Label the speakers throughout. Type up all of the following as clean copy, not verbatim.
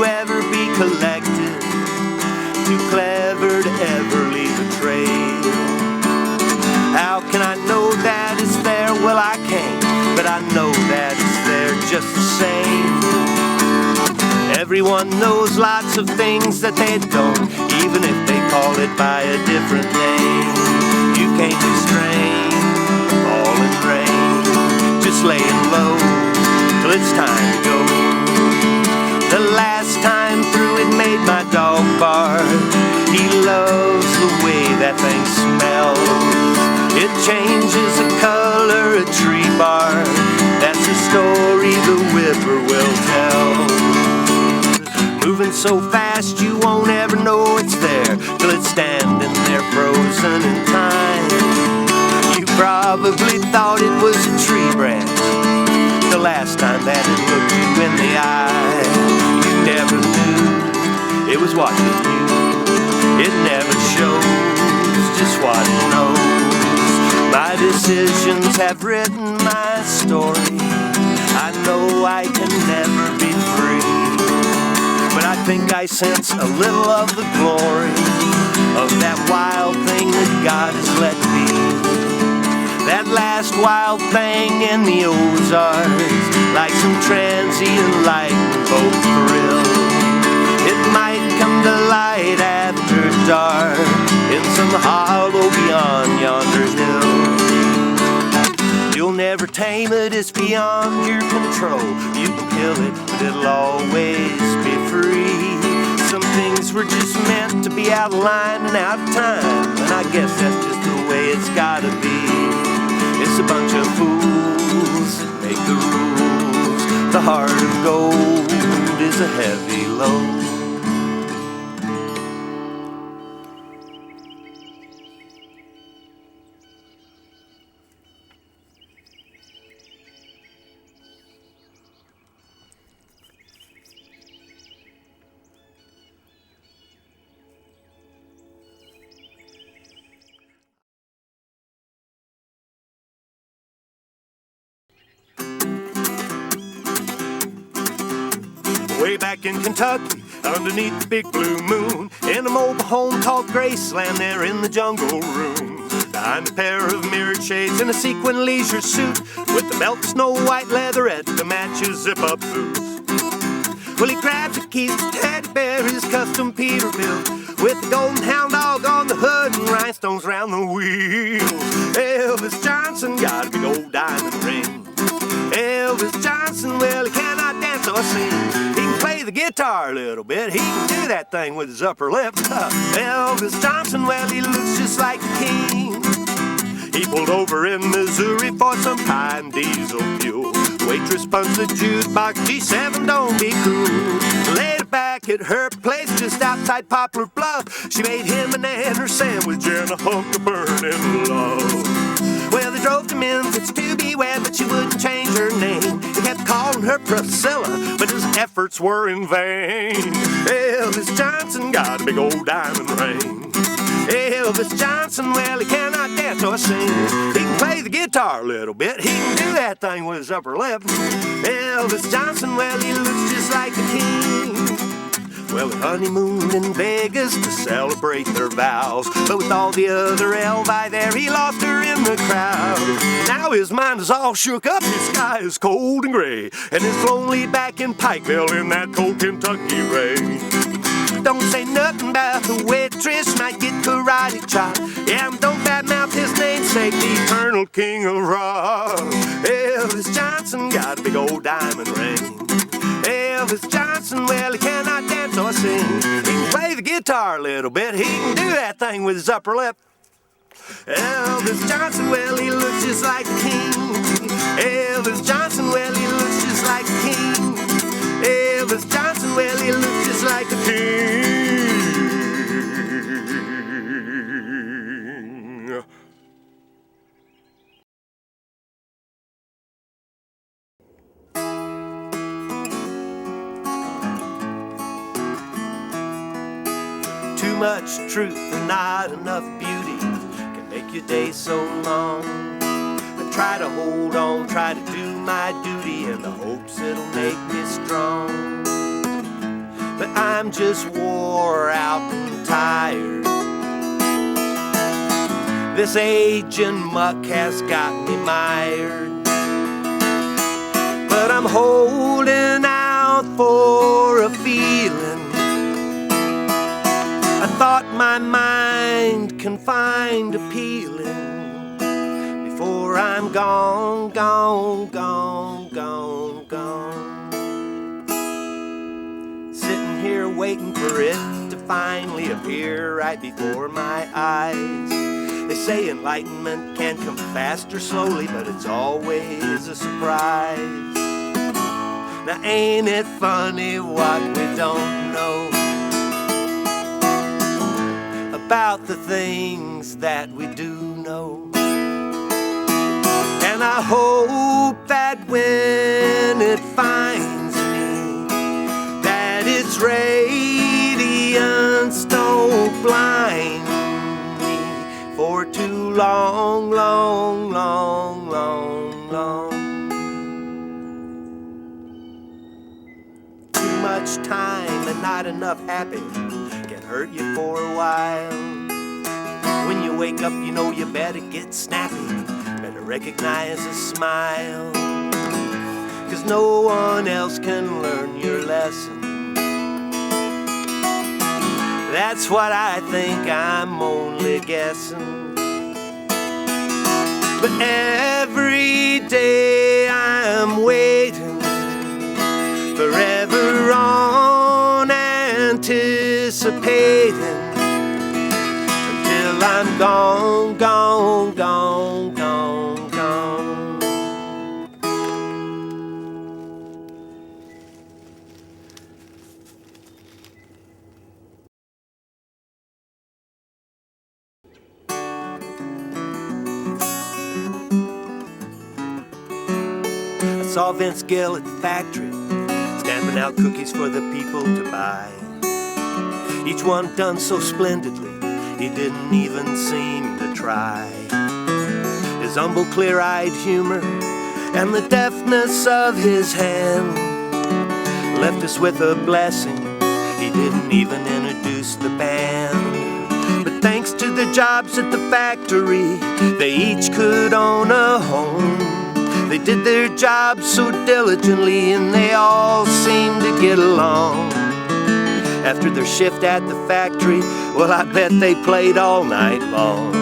Speaker 1: to ever be collected, too clever to ever leave a trail. How can I know that it's there? Well, I can't, but I know that it's there just the same. Everyone knows lots of things that they don't, even if they call it by a different name. You can't restrain the falling rain, just laying low till it's time to go. The last time through it made my dog bark. He loves the way that thing smells. It changes the color of tree bark. That's a story the whippoorwill tells. Moving so fast you won't ever know it's there till it's standing there frozen in time. You probably thought it was a tree branch the last time that it looked you in the eye. You never knew it was watching you. It never shows just what it knows. My decisions have written my story. I know I can never be free, but I think I sense a little of the glory of that wild thing that God has let be. That last wild thing in the Ozarks, like some transient lightning bolt thrill. It might come to light after dark in some hollow beyond yonder hill. You'll never tame it, it's beyond your control. You can kill it, but it'll always be free. Some things were just meant to be out of line and out of time, and I guess that's just the way it's gotta be. It's a bunch of fools that make the rules. The heart of gold is a heavy load. Way back in Kentucky, underneath the big blue moon, in a mobile home called Graceland, there in the jungle room, behind a pair of mirrored shades and a sequin leisure suit, with the belt snow white leatherette to match his zip-up boots. Well, he grabs the keys to teddy bear, his custom Peterbilt, with the golden hound dog on the hood and rhinestones round the wheels. Elvis Johnson got a big old diamond ring. Elvis Johnson, well, he cannot dance or sing. He can play the guitar a little bit. He can do that thing with his upper lip. Elvis Johnson, well, he looks just like a king. He pulled over in Missouri for some pine diesel fuel. The waitress punched the jukebox, G7, don't be cruel. Later back at her place just outside Poplar Bluff, she made him an and her sandwich and a hunk of burning love. Well, they drove to Memphis to be wed, but she wouldn't change her name. He kept calling her Priscilla, but his efforts were in vain. Elvis Johnson got a big old diamond ring. Elvis Johnson, well, he cannot dance or sing. He can play the guitar a little bit. He can do that thing with his upper lip. Elvis Johnson, well, he looks just like a king. Well, they honeymooned in Vegas to celebrate their vows, but with all the other Elvi there, he lost her in the crowd. Now his mind is all shook up, his sky is cold and gray, and it's lonely back in Pikeville in that cold Kentucky rain. Don't say nothing about the waitress, might get karate chopped. Yeah, and don't badmouth his namesake, the eternal king of rock. Elvis Johnson got a big old diamond ring. Elvis Johnson, well, he cannot dance or sing. He can play the guitar a little bit. He can do that thing with his upper lip. Elvis Johnson, well, he looks just like a king. Elvis Johnson, well, he looks just like a king. Elvis Johnson, well, he looks just like a king. Too much truth and not enough beauty can make your day so long. I try to hold on, try to do my duty in the hopes it'll make me strong. I'm just wore out and tired. This aging muck has got me mired. But I'm holding out for a feeling. I thought my mind can find appealing before I'm gone, gone, gone, gone, gone. Sitting here waiting for it to finally appear right before my eyes. They say enlightenment can come fast or slowly, but it's always a surprise. Now ain't it funny what we don't know about the things that we do know? And I hope that when it finds me, that its radiance don't blind me for too long, long, long, long, long. Too much time and not enough happy can hurt you for a while. When you wake up, you know you better get snappy, better recognize a smile, 'cause no one else can learn your lesson. That's what I think, I'm only guessing. But every day I'm waiting, forever on anticipating, until I'm gone, gone, gone, gone, gone. I saw Vince Gill at the factory, stamping out cookies for the people to buy. Each one done so splendidly, he didn't even seem to try. His humble, clear-eyed humor and the deftness of his hand left us with a blessing. He didn't even introduce the band. But thanks to the jobs at the factory, they each could own a home. They did their jobs so diligently, and they all seemed to get along. After their shift at the factory, well, I bet they played all night long,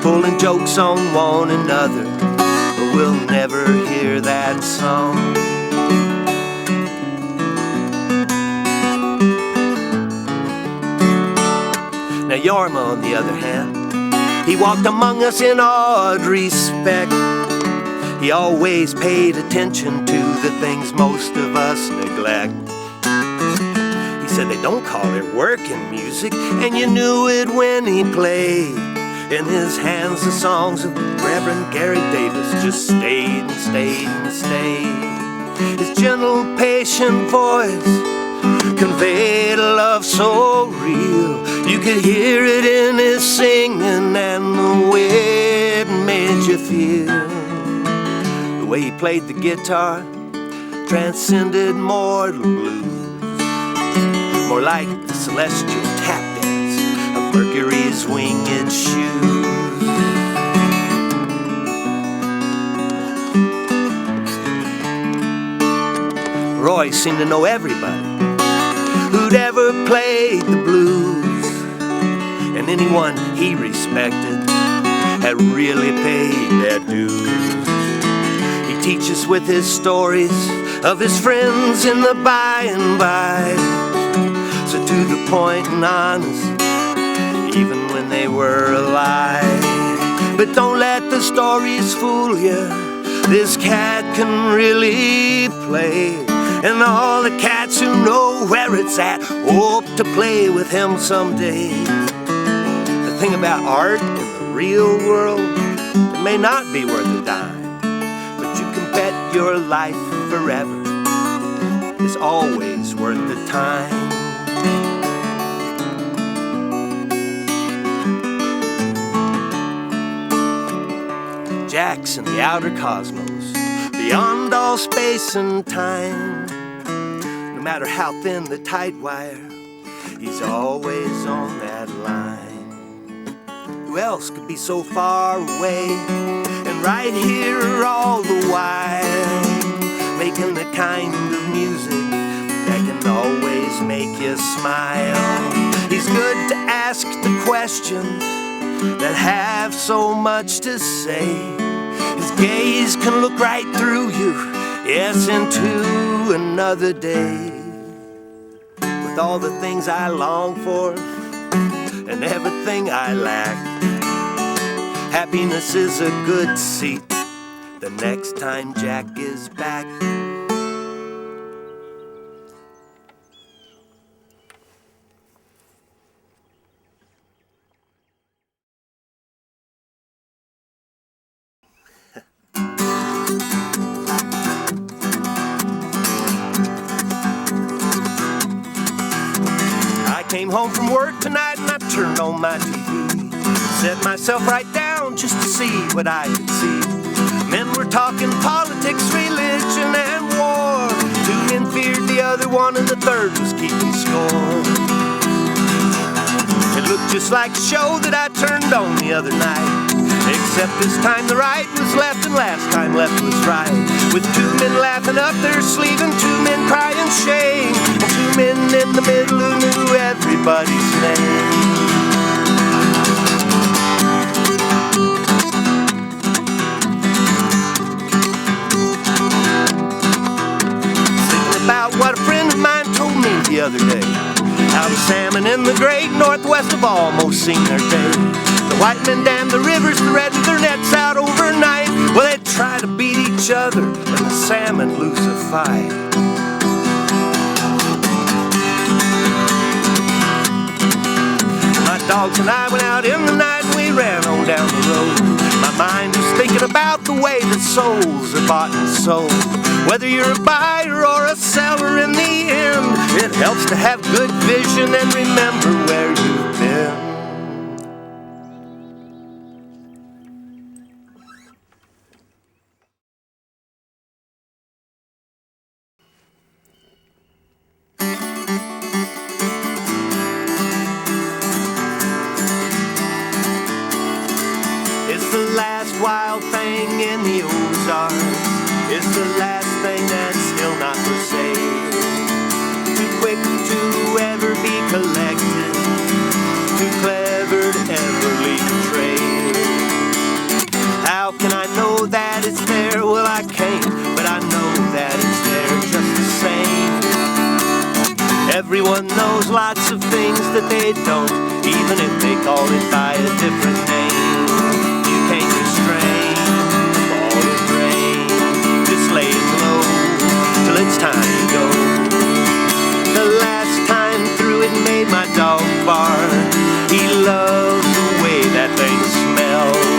Speaker 1: pulling jokes on one another, but we'll never hear that song. Now Yorma, on the other hand, he walked among us in awed respect. He always paid attention to the things most of us neglect. He said they don't call it work in music, and you knew it when he played. In his hands the songs of Reverend Gary Davis just stayed and stayed and stayed. His gentle, patient voice conveyed a love so real. You could hear it in his singing and the way it made you feel. The way he played the guitar transcended mortal blues, more like the celestial tap dance of Mercury's winged shoes. Roy seemed to know everybody who'd ever played the blues, and anyone he respected had really paid their dues. He teaches with his stories of his friends in the by and by, so to the point and honest, even when they were alive. But don't let the stories fool you, this cat can really play, and all the cats who know where it's at hope to play with him someday. The thing about art in the real world, it may not be worth a dime, but you can bet your life forever is always worth the time. Jack's in the outer cosmos, beyond all space and time. No matter how thin the tight wire, he's always on that line. Who else could be so far away and right here all the while, making the kind of music that can always make you smile? He's good to ask the questions that have so much to say. His gaze can look right through you, yes, into another day. With all the things I long for and everything I lack, happiness is a good seat the next time Jack is back. I came home from work tonight and I turned on my TV. Set myself right down just to see what I could see. Men were talking politics, religion, and war. Two men feared the other one and the third was keeping score. It looked just like a show that I turned on the other night, except this time the right was left and last time left was right. With two men laughing up their sleeve and two men crying shame, and two men in the middle who knew everybody's name. Thinking about what a friend of mine told me the other day, how the salmon in the great Northwest have almost seen their day. The white men dam the rivers, the red their nets out overnight. Well, they try to beat each other and the salmon lose a fight. My dogs and I went out in the night and we ran on down the road. My mind was thinking about the way that souls are bought and sold. Whether you're a buyer or a seller, in the end, it helps to have good vision and remember where you've been. It's the last wild thing in the Ozarks. It's the last thing that's still not for sale. Too quick to ever be collected, too clever to ever leave a trail. How can I know that it's there? Well, I can't, but I know that it's there just the same. Everyone knows lots of things that they don't, even if they call it by a different name. You can't restrain the fall of rain, just laying low till it's time to go. The last time through it made my dog bark. He loves the way that thing smells.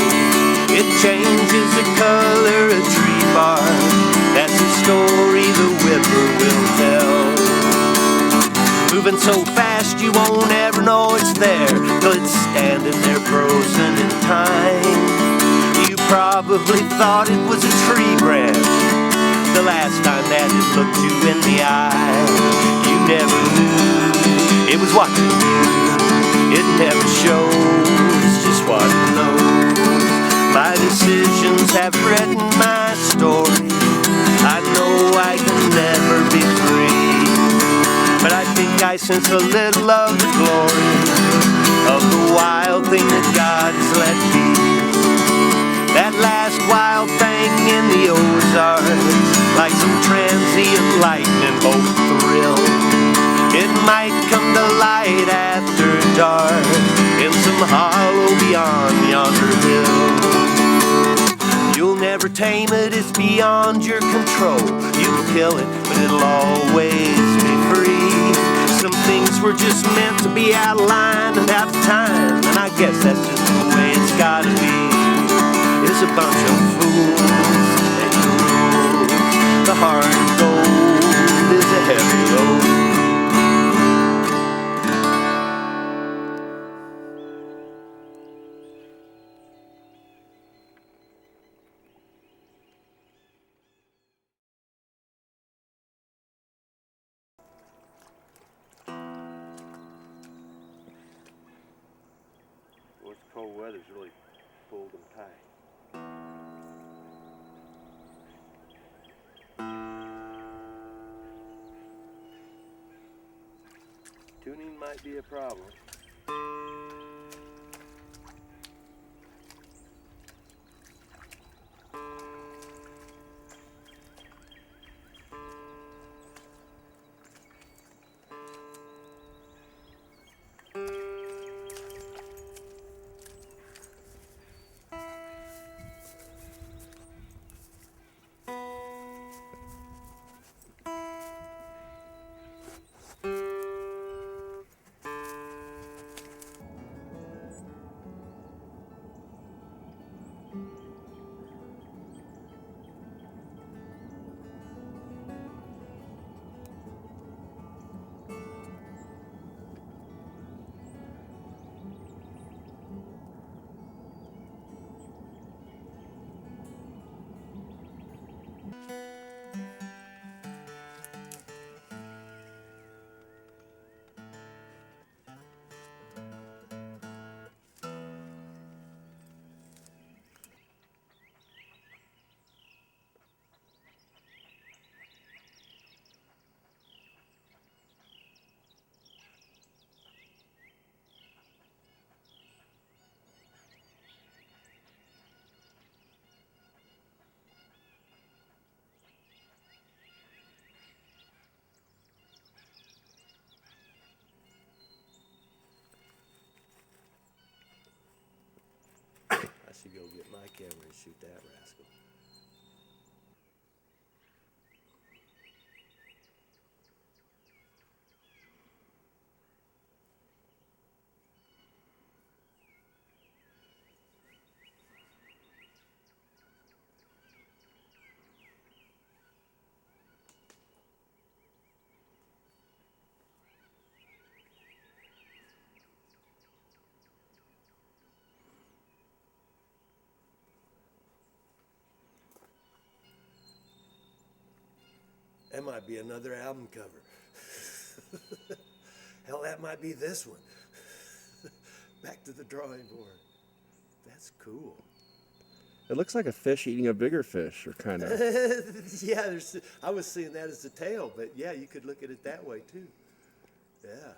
Speaker 1: It changes the color of tree bark. That's a story the whippoorwill tells. Moving so fast you won't ever know it's there till it's standing there frozen in time. You probably thought it was a tree branch the last time that it looked you in the eye. You never knew it was watching you. It never shows just what it knows. My decisions have written my story. I know I can never be free, but I think I sense a little of the glory of the wild thing that God's let be. That last wild thing in the Ozarks, like some transient lightning bolt thrill. It might come to light after dark in some hollow beyond yonder hill. You'll never tame it, it's beyond your control. You can kill it, but it'll always be free. Some things were just meant to be out of line and out of time, and I guess that's just the way it's gotta be. It's a bunch of fools and rules. The heart of gold is a heavy load. cold weather's really pulled them tight. Tuning might be a problem. I should go get my camera and shoot that rascal. That might be another album cover. Hell, that might be this one. Back to the drawing board. That's cool.
Speaker 2: It looks like a fish eating a bigger fish, or kind of.
Speaker 1: Yeah, I was seeing that as the tail, but yeah, you could look at it that way too. Yeah.